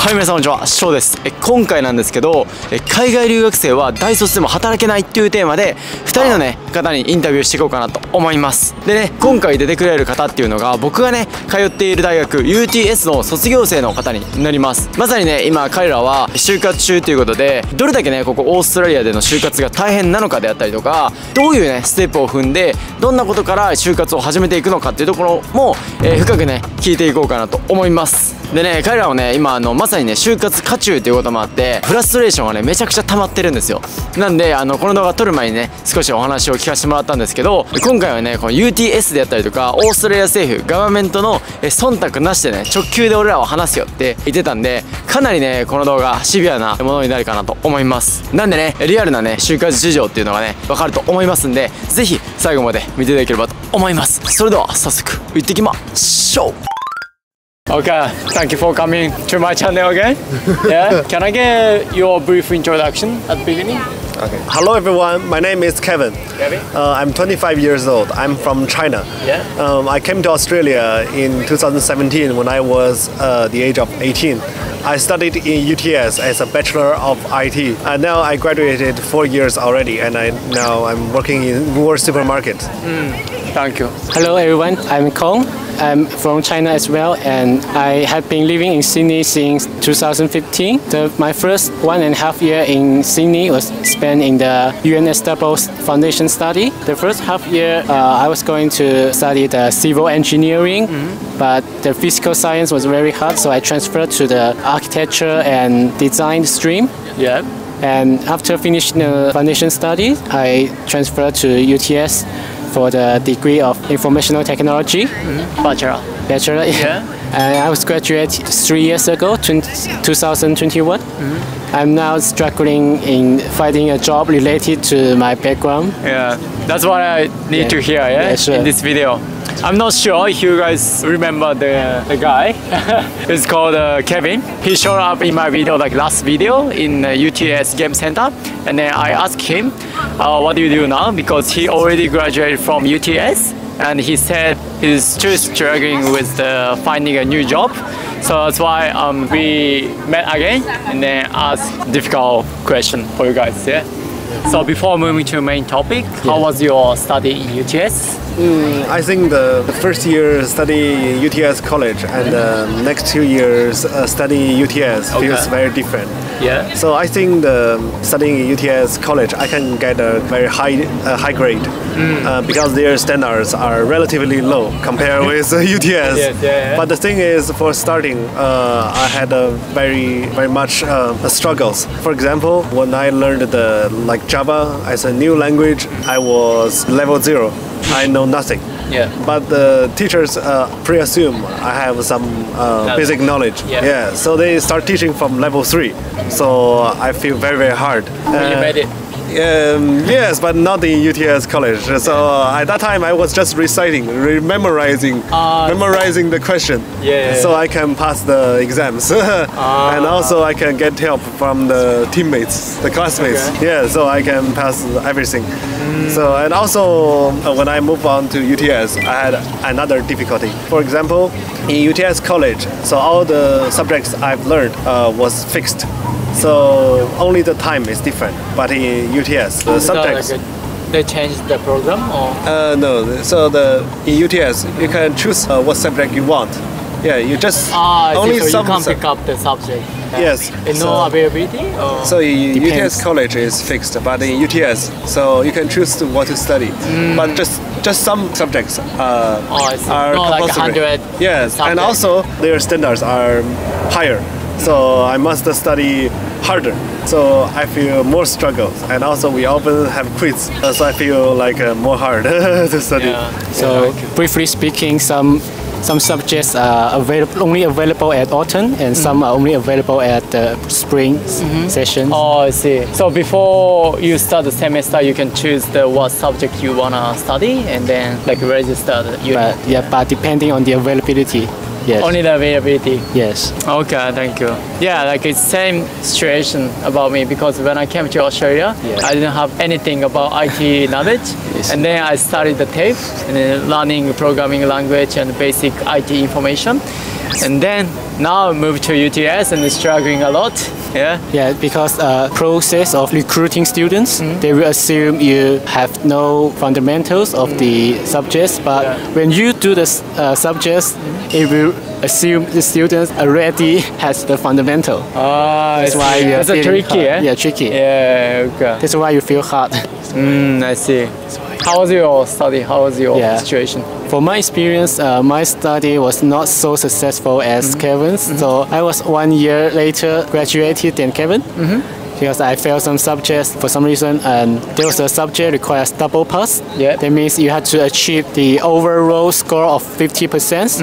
はい、皆さんこんにちは、Showです。今回なんですけど、海外留学生は大卒でも働けないっていうテーマで2人のね方にインタビューしていこうかなと思います。でね、今回出てくれる方っていうのが僕がね通っている大学 UTS の卒業生の方になります。まさにね今彼らは就活中ということで、どれだけねここオーストラリアでの就活が大変なのかであったりとか、どういうねステップを踏んでどんなことから就活を始めていくのかっていうところも、深くね聞いていこうかなと思います。でね、彼らはね今まさにね就活渦中ということもあってフラストレーションがねめちゃくちゃ溜まってるんですよ。なんでこの動画撮る前にね少しお話を聞かせてもらったんですけど、今回はねこの UTS であったりとかオーストラリア政府ガバメントの忖度なしでね直球で俺らは話すよって言ってたんで、かなりねこの動画シビアなものになるかなと思います。なんでねリアルなね就活事情っていうのがね分かると思いますんで、ぜひ最後まで見ていただければと思います。それでは早速行ってきましょう。Okay, thank you for coming to my channel again. Yeah, can I get your brief introduction at the beginning? Okay. Hello everyone, my name is Kevin. I'm 25 years old. I'm from China. Yeah. I came to Australia in 2017 when I was the age of 18. I studied in UTS as a Bachelor of IT. And now I graduated 4 years already, and now I'm working in more supermarket. Thank you. Hello everyone, I'm Kong. I'm from China as well, and I have been living in Sydney since 2015. My first 1.5 years in Sydney was spent in the UNSW foundation study. The first half year I was going to study the civil engineering, but the physical science was very hard, so I transferred to the architecture and design stream. Yeah. And after finishing the foundation study, I transferred to UTS for the degree of informational technology. Bachelor. Bachelor, yeah. And I was graduated 3 years ago, 2021. I'm now struggling in finding a job related to my background. Yeah, that's what I need to hear, yeah, sure. in this video. I'm not sure if you guys remember the guy. It's called Kevin. He showed up in my video, like last video in UTS Game Center, and then I asked him, what do you do now? Because he already graduated from UTS, and he said he's still struggling with finding a new job. So that's why we met again and then asked difficult question for you guys. Yeah. So before moving to the main topic, how was your study in UTS? I think the first year study UTS college and the next 2 years study UTS feels very different. Yeah. So I think studying UTS college, I can get a very high grade because their standards are relatively low compared with UTS. Yeah. But the thing is, for starting, I had very much struggles. For example, when I learned Java as a new language, I was level 0. I know nothing. Yeah. But the teachers pre-assume I have some basic knowledge. Yeah. So they start teaching from level 3. So I feel very hard. You made it. Yes, but not in UTS college. So at that time I was just reciting, memorizing the question. So I can pass the exams. And also I can get help from the teammates, the classmates. Yeah, so I can pass everything. So, and also when I moved on to UTS, I had another difficulty. For example, in UTS college, so all the subjects I've learned was fixed. So only the time is different. But in UTS, the subjects... They changed the program or? No, so in UTS, you can choose what subject you want. Yeah, you just only so you can't pick up the subject. Yes. No availability? Or? So in UTS college is fixed, but in UTS, so you can choose what to study. But just some subjects are compulsory. Like 100. Yes, subjects. And also their standards are higher. So I must study harder. So I feel more struggle, and also we often have quiz. So I feel like more hard to study. Yeah. So briefly speaking, some subjects are only available at autumn, and some are only available at the spring session. Oh, I see. So before you start the semester, you can choose what subject you wanna study, and then register the unit. But depending on the availability. Yes. Only the availability. Yes. Okay, thank you. Yeah, it's same situation about me, because when I came to Australia, I didn't have anything about IT knowledge, and then I studied the tape and then learning programming language and basic IT information, and then now moved to UTS and is struggling a lot. Yeah. Yeah, because process of recruiting students, they will assume you have no fundamentals of the subjects, but when you do the subjects, it will assume the students already has the fundamental. That's why you are feeling tricky, hard. Yeah, tricky. Yeah, okay. That's why you feel hard. I see. How was your study? How was your situation? For my experience, my study was not so successful as Kevin's. So I was 1 year later graduated than Kevin. Because I failed some subjects for some reason, and there was a subject requires double pass. Yeah. That means you had to achieve the overall score of 50%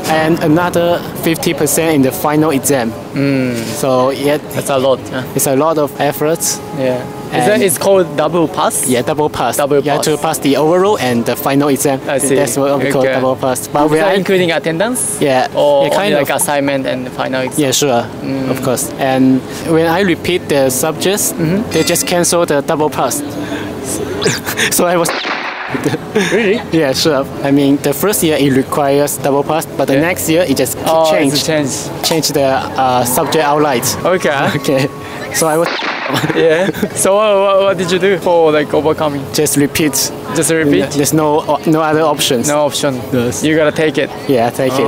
and another 50% in the final exam. So yeah, That's a lot. it's a lot of efforts. Yeah. It's called double pass? Yeah, double pass. Double You have to pass. pass the overall and the final exam. I see. That's what we call Okay. double pass. But Is that including attendance? yeah, Or yeah, only like assignment and final exam? Yeah, sure, of course. And when I repeat the subjects, they just cancel the double pass. So I was. Really? Yeah, sure. I mean, the first year it requires double pass, but the next year it just It's change the subject outline. Okay. Okay. So I was Yeah. So what did you do for like overcoming? just repeat. Just repeat? There's no other options. No option. Yes. You gotta take it. Yeah, take it.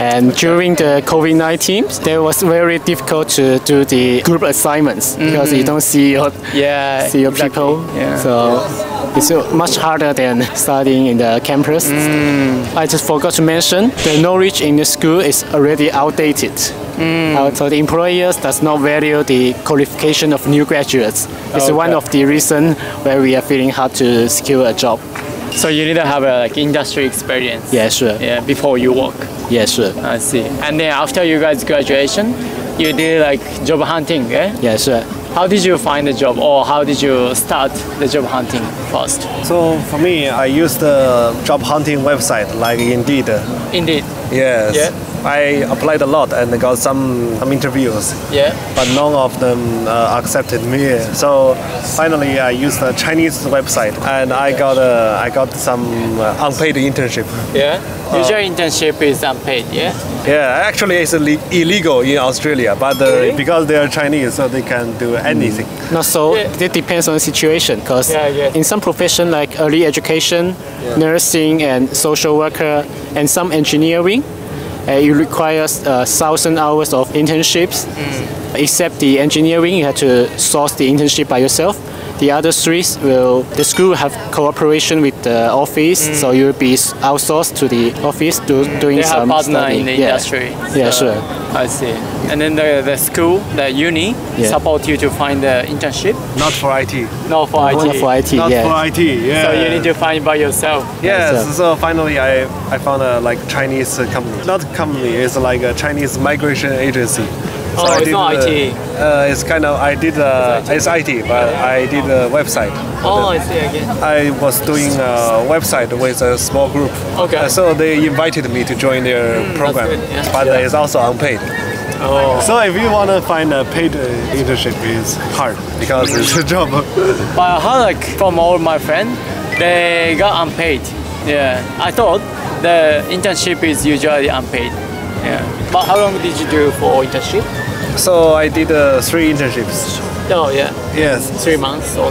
And during the COVID-19, it was very difficult to do the group assignments because you don't see your Yeah. see your exactly. people. Yeah. So it's much harder than studying in the campus. I just forgot to mention the knowledge in the school is already outdated. So the employers does not value the qualification of new graduates. It's one of the reasons where we are feeling hard to secure a job. So you need to have a like industry experience. Yeah, sure. Yeah, before you work. Yeah, sure. I see. And then after you guys graduation, you did like job hunting, yeah? Yeah, sure. How did you find the job, or how did you start the job hunting first? So for me, I used the job hunting website like Indeed. Indeed. Yes. Yeah. I applied a lot and got some interviews, Yeah. but none of them accepted me. So finally, I used the Chinese website and I got some unpaid internship. Yeah. Usually internship is unpaid, yeah? Yeah, actually it's illegal in Australia, but Really? because they are Chinese, so they can do anything. Not so. Yeah. It depends on the situation. Because Yeah. in some profession like early education, nursing, and social worker, and some engineering, it requires 1,000 hours of internships. Except the engineering, you have to source the internship by yourself. The other three the school will have cooperation with the office, so you will be outsourced to the office doing They have some partner study. in the Yeah. industry. Yeah, So, sure. I see. And then the school, the uni, support you to find the internship? Not for IT. No, for IT. One for IT, Not yeah. for IT. Yeah. So you need to find by yourself. Yes. So finally, I found a like Chinese company. Not company. It's like a Chinese migration agency. So Oh, it's not IT. It's kind of it's IT, but I did a website. Oh, I see again. I was doing a website with a small group. Okay. So they invited me to join their program, good, yeah. but it's also unpaid. Oh. So if you want to find a paid internship, it's hard because it's a job. But I heard like from all my friends, they got unpaid. Yeah. I thought the internship is usually unpaid. Yeah. But how long did you do for internship? So I did 3 internships. Oh yeah. Yes. 3 months or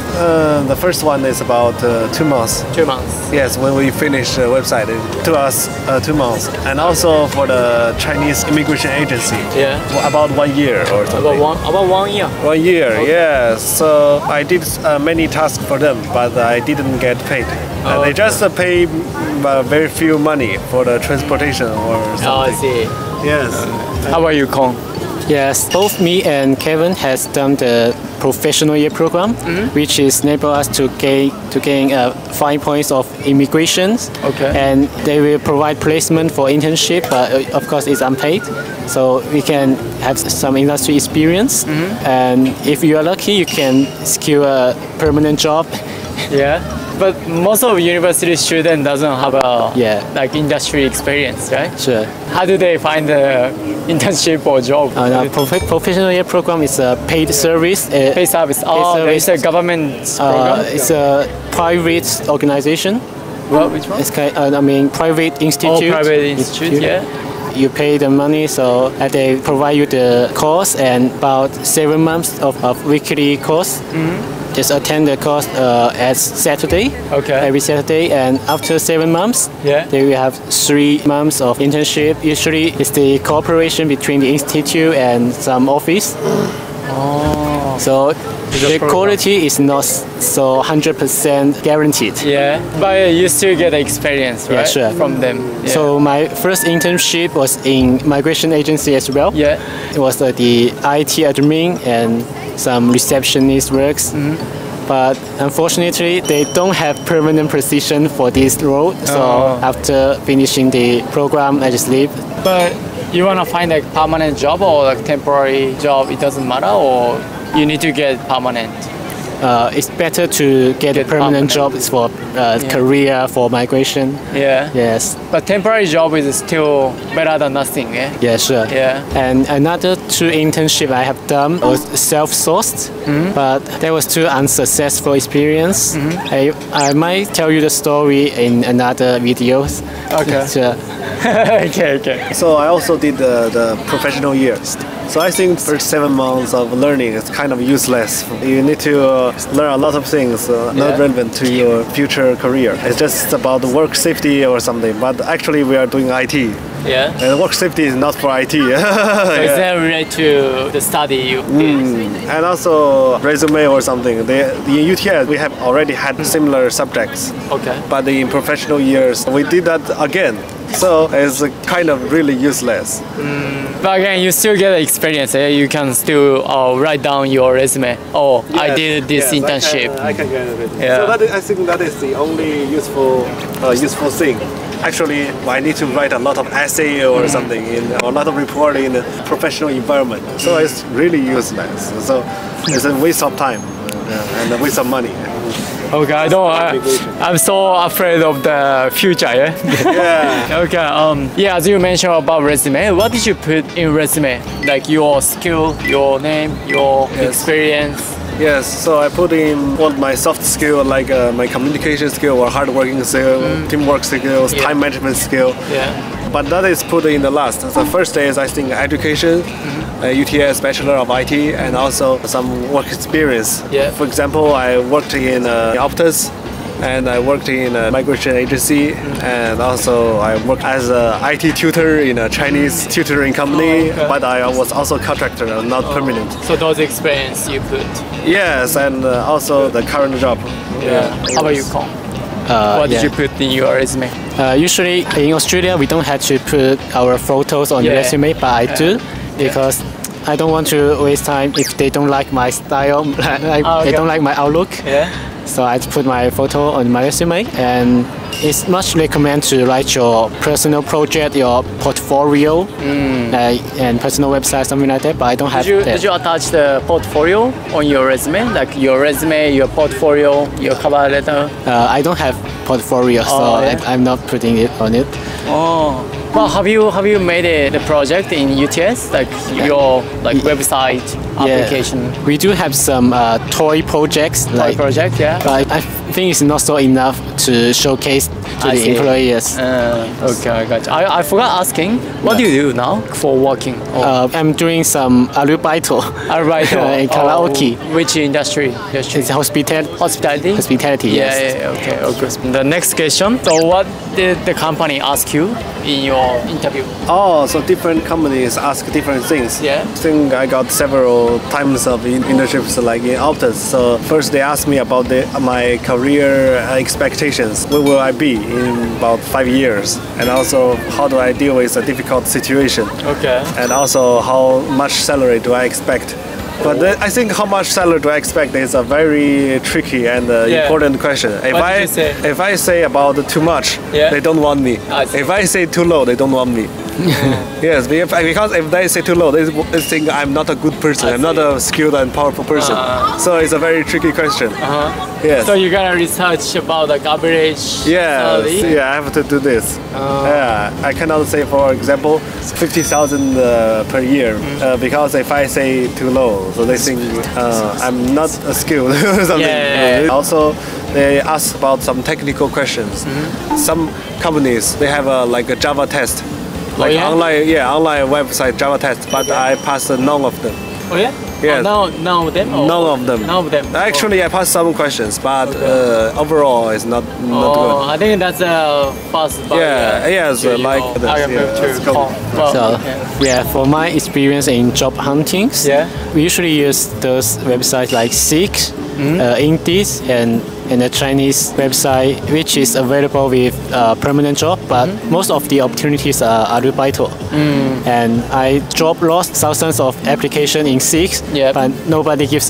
The first one is about 2 months. 2 months. Yes, when we finish the website, it took us 2 months. And also for the Chinese immigration agency, Yeah. about 1 year or something. About 1 year. 1 year, yeah. So I did many tasks for them, but I didn't get paid. And they just pay very few money for the transportation or Oh, I something. see. Yes. How about you, Kong? Yes, both me and Kevin has done the professional year program, which is enable us to gain 5 points of immigrations. Okay. And they will provide placement for internship, but of course it's unpaid. So we can have some industry experience. And if you are lucky, you can secure a permanent job. Yeah. But most of university students doesn't have a like industry experience, right? Sure. How do they find the internship or job? No, professional year program is a paid service. Pay service. Oh, service. it's a government program. It's a private organization. Well, which one? It's private institute. Oh, private institute. Yeah. you pay the money, so they provide you the course and about 7 months of weekly course. Just attend the course at Saturday, every Saturday, and after 7 months, they will have 3 months of internship. Usually, it's the cooperation between the institute and some office. So the quality is not so 100% guaranteed. Yeah, but you still get the experience, right? Yeah, sure. From them. Yeah. So my first internship was in migration agency as well. Yeah. It was the IT admin and some receptionist works. But unfortunately, they don't have permanent position for this role. So after finishing the program, I just leave. But you want to find a permanent job or like temporary job? It doesn't matter, or you need to get permanent? It's better to get a permanent job for career, for migration. Yeah. Yes. But temporary job is still better than nothing, yeah? Yeah, sure. Yeah. And another 2 internship I have done was self-sourced, but that was 2 unsuccessful experience. I might tell you the story in another videos. Okay. Sure. Okay. So I also did the professional years. So I think first 7 months of learning is kind of useless. You need to learn a lot of things not relevant to your future career. It's just about the work safety or something. But actually we are doing IT. Yeah. And work safety is not for IT. So is that related to the study you did? And also resume or something. In UTS we have already had similar subjects. Okay. But in professional years we did that again. So it's kind of really useless. But again, you still get the experience. You can still write down your resume. Oh, yes, I did this internship. I can get it. Yeah. So I think that is the only useful thing. Actually, I need to write a lot of essay or something, or a lot of report in a professional environment. So it's really useless. So it's a waste of time and a waste of money. Okay, I'm so afraid of the future, yeah? Yeah. Okay, yeah, as you mentioned about resume, what did you put in resume? Like your skill, your name, your experience? Yes, so I put in all my soft skill, like my communication skill or hardworking skill, teamwork skills, time management skill. Yeah. But that is put in the last. The first is, I think, education, UTS Bachelor of IT, and also some work experience. Yeah. For example, I worked in Optus, and I worked in a migration agency, and also I worked as an IT tutor in a Chinese tutoring company, but I was also contractor, not permanent. So those experience you put? Yes, and also the current job. Yeah. How about you, Kong? What did you put in your resume? Usually in Australia we don't have to put our photos on the resume, but I do because I don't want to waste time if they don't like my style, they don't like my outlook. Yeah. So I put my photo on my resume, and it's much recommended to write your personal project, your portfolio, and personal website, something like that. But I don't have that. Did you attach the portfolio on your resume, like your resume, your portfolio, your cover letter? I don't have portfolio, so I'm not putting it on it. Oh. Well, have you made the project in UTS, like your website application? We do have some toy projects. Project, yeah. But I think it's not so enough to showcase to the employers. Okay, I got you. I forgot asking, what do you do now for working? I'm doing some arubaito in karaoke. Which industry? It's hospitality. Hospitality, yes. Yeah, okay. The next question. So what did the company ask you in your interview? Oh, so different companies ask different things. Yeah. I think I got several times of internships like in Optus. So first they asked me about my career expectations. Where will I be in about 5 years? And also how do I deal with a difficult situation? Okay. And also how much salary do I expect? But I think how much salary do I expect is a very tricky and important question. If I say about too much, they don't want me. If I say too low, they don't want me. Yes, because if they say too low, they think I'm not a good person. I'm not a skilled and powerful person. So it's a very tricky question. Yes. So you gotta research about the average salary? Yeah, I have to do this. Yeah, I cannot say, for example, 50,000 per year because if I say too low, so they think I'm not skilled or something. Yeah. Also, they ask about some technical questions. Some companies, they have like a Java test. like online website Java test, but I passed none of them. Oh yeah? Yes. Oh, none of them? None of them. None of them. Actually, I passed some questions, but overall, it's not good. I think that's a fast. For my experience in job huntings, we usually use those websites like Seek, Indeed, and a Chinese website which is available with permanent job, but most of the opportunities are arubaito. And I lost thousands of applications in Seek, but nobody gives.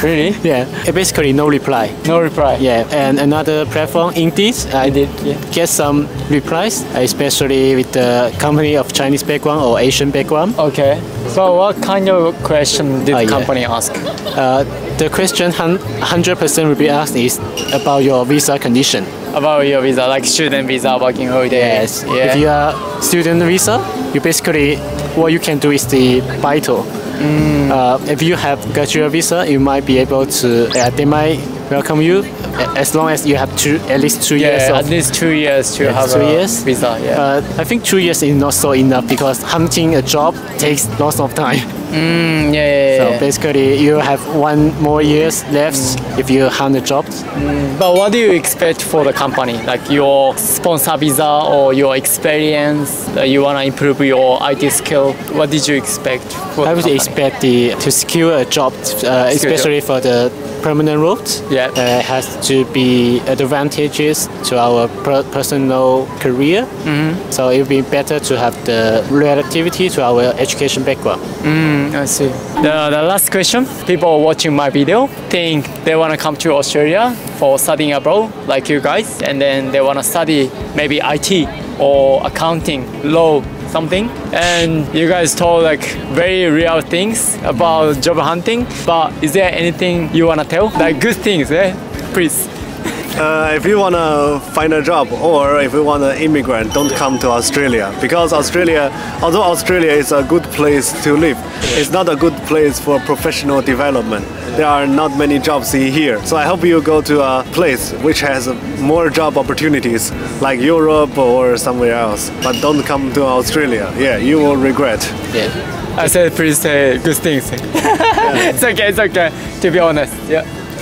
Really? Yeah. Basically, no reply. No reply. Yeah. And another platform, Indeed, I did get some replies, especially with the company of Chinese background or Asian background. Okay. So, what kind of question did the company ask? The question 100% will be asked is about your visa condition. About your visa, like student visa, working holiday. Yes. Yeah. If you are student visa, you basically what you can do is the vital. If you have graduate visa, you might be able to. They might welcome you as long as you have at least 2 years. At least 2 years to have 2 years visa. Yeah. I think 2 years is not so enough because hunting a job takes lots of time. So basically, you have 1 more years left if you hunt a job. But what do you expect for the company? Like your sponsor visa or your experience? You wanna improve your IT skill? What did you expect? I would expect to secure a job, especially for the permanent roles. Has to be advantageous to our personal career. So it would be better to have the relativity to our education background. I see. The last question. People watching my video think they want to come to Australia for studying abroad, like you guys, and then they want to study maybe IT or accounting, law, something. And you guys told like very real things about job hunting. But is there anything you want to tell? Like good things, please. If you want to find a job or if you want to immigrant, don't come to Australia. Because Australia, although Australia is a good place to live, it's not a good place for professional development. There are not many jobs in here. So I hope you go to a place which has more job opportunities like Europe or somewhere else. But don't come to Australia. Yeah, you will regret. I said please say good things. It's okay, to be honest.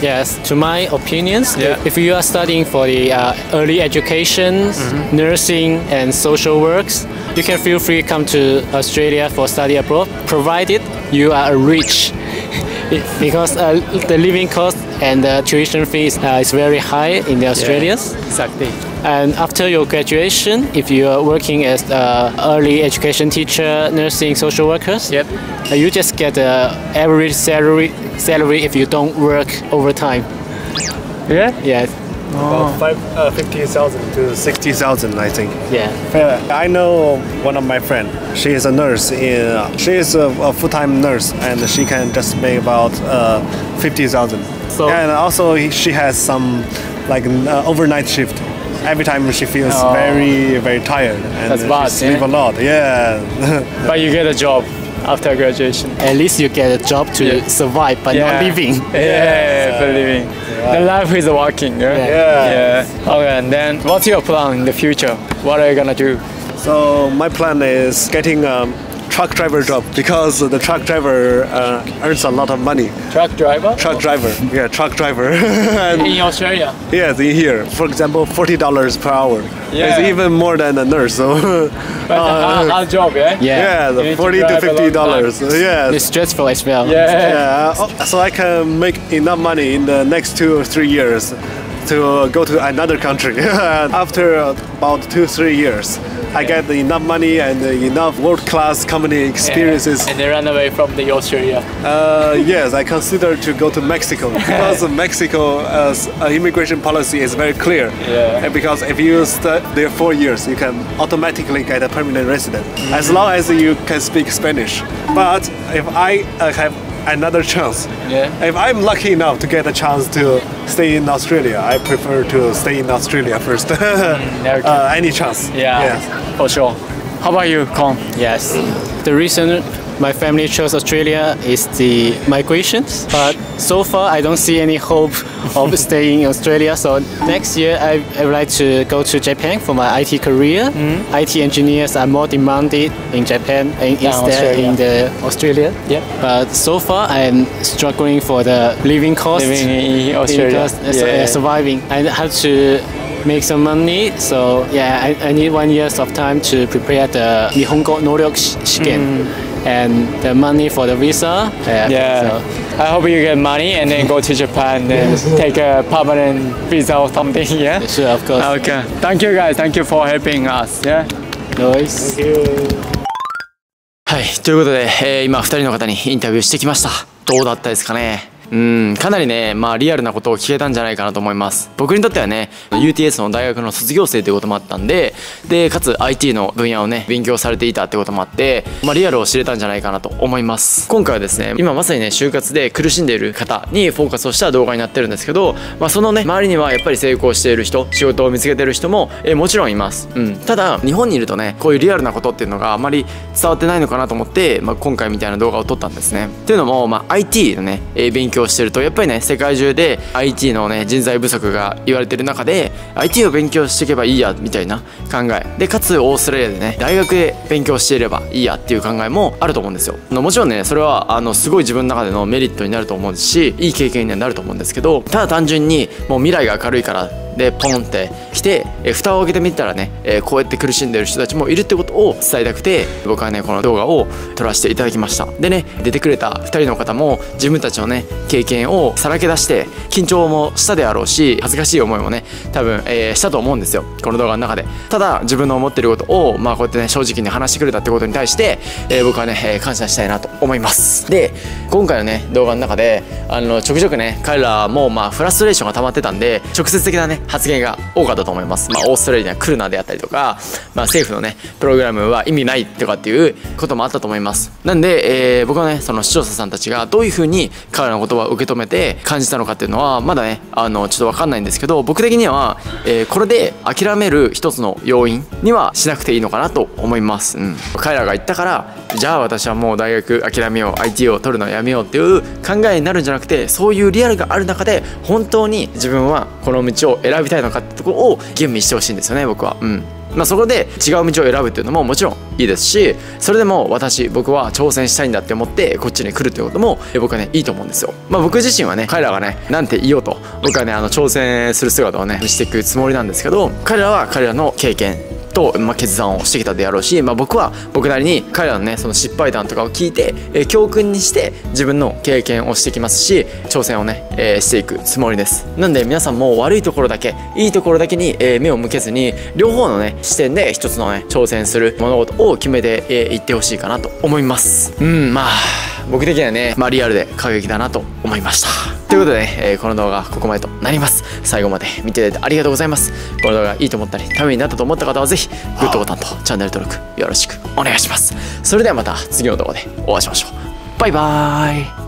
Yes, to my opinions, if you are studying for the early education, nursing and social works, you can feel free to come to Australia for study abroad, provided you are rich. Because the living cost and the tuition fees is very high in the Australia. Exactly. And after your graduation, if you are working as early education teacher, nursing, social workers, you just get the average salary if you don't work overtime. Yes. About 50,000 to 60,000, I think. I know one of my friends. She is a nurse. She is a full-time nurse, and she can just make about 50,000. And also she has some like overnight shift. Every time she feels very, very tired and she sleeps a lot. But you get a job after graduation. At least you get a job to survive, but not living. For living. The life is working. Okay, and then what's your plan in the future? What are you gonna do? So my plan is getting a truck driver job because the truck driver earns a lot of money. Truck driver? Truck driver. Yeah, truck driver. In Australia? Yes, in here. For example, $40 per hour. It's even more than a nurse. So hard job, the $40 to $50. It's stressful as well. So I can make enough money in the next 2 or 3 years to go to another country. After about 2-3 years, I get enough money and enough world-class company experiences. And they run away from the Australia. Yes, I consider to go to Mexico because Mexico's immigration policy is very clear. And because if you stay there 4 years, you can automatically get a permanent resident as long as you can speak Spanish. But if I have another chance, if I'm lucky enough to get a chance to stay in Australia, I prefer to stay in Australia first. Any chance. For sure. How about you, Kong? Yes. The reason my family chose Australia is the migrations. But so far, I don't see any hope of staying in Australia. So next year, I would like to go to Japan for my IT career. IT engineers are more demanded in Japan instead in the Australia. Yeah. But so far, I'm struggling for the living cost. Living in Australia. Surviving. I have to make some money, so yeah, I need 1 year of time to prepare the Nihongo Noryok Shiken and the money for the visa. So. I hope you get money and then go to Japan and take a permanent visa or something. Yeah. Sure, of course. Okay. Thank you guys. Thank you for helping us. Yeah. No worries. Thank you. はい、ということで、今2人の方にインタビューしてきました。どうだったですかね。かなりね、リアルなことを聞けたんじゃないかなと思います。僕にとってはね、UTS の大学の卒業生ということもあったんで、かつ IT の分野をね、勉強されていたってこともあって、リアルを知れたんじゃないかなと思います。今回はですね、今まさにね、就活で苦しんでいる方にフォーカスをした動画になってるんですけど、そのね、周りにはやっぱり成功している人、仕事を見つけてる人も、もちろんいます。ただ、日本にいるとね、こういうリアルなことっていうのがあまり伝わってないのかなと思って、今回みたいな動画を撮ったんですね。っていうのも、IT のね、勉強してると、やっぱりね、世界中で IT のね、人材不足が言われてる中で IT を勉強していけばいいやみたいな考えで、かつオーストラリアでね、大学で勉強していればいいやっていう考えもあると思うんですよ。もちろんね、それはすごい自分の中でのメリットになると思うし、いい経験にはなると思うんですけど、ただ単純にもう未来が明るいからでポンって来て、蓋を開けてみたらね、こうやって苦しんでる人たちもいるってことを伝えたくて、僕はね、この動画を撮らせていただきました。でね、出てくれた2人の方も自分たちのね、経験をさらけ出して緊張もしたであろうし、恥ずかしい思いもね、多分、したと思うんですよ、この動画の中で。ただ自分の思ってることをこうやってね、正直に話してくれたってことに対して、僕はね、感謝したいなと思います。で、今回のね、動画の中でちょくちょくね、彼らもフラストレーションが溜まってたんで、直接的なね、発言が多かったと思います。オーストラリアには来るなであったりとか、政府のね、プログラムは意味ないとかっていうこともあったと思います。なんで、僕はね、その視聴者さんたちがどういう風に彼らの言葉を受け止めて感じたのかっていうのはまだね、ちょっと分かんないんですけど、僕的には、これで諦める一つの要因にはしなくていいのかなと思います。彼らが言ったから、じゃあ私はもう大学諦めよう、 IT を取るのをやめようっていう考えになるんじゃなくて、そういうリアルがある中で本当に自分はこの道を選びたいのかってところを吟味してほしいんですよね、僕は。そこで違う道を選ぶっていうのももちろんいいですし、それでも僕は挑戦したいんだって思ってこっちに来るっていうことも僕はね、いいと思うんですよ。僕自身はね、彼らがね、なんて言おうと僕はね、挑戦する姿をね、見せていくつもりなんですけど、彼らは彼らの経験と、決断をしてきたであろうし、僕は僕なりに彼らのね、その失敗談とかを聞いて、教訓にして自分の経験をしてきますし、挑戦をね、していくつもりです。なんで皆さんも悪いところだけ、いいところだけに、目を向けずに、両方のね、視点で一つのね、挑戦する物事を決めていってほしいかなと思います。僕的にはね、リアルで過激だなと思いました。ということでね、この動画はここまでとなります。最後まで見ていただいてありがとうございます。この動画いいと思ったり、ためになったと思った方はぜひグッドボタンとチャンネル登録よろしくお願いします。それではまた次の動画でお会いしましょう。バイバーイ。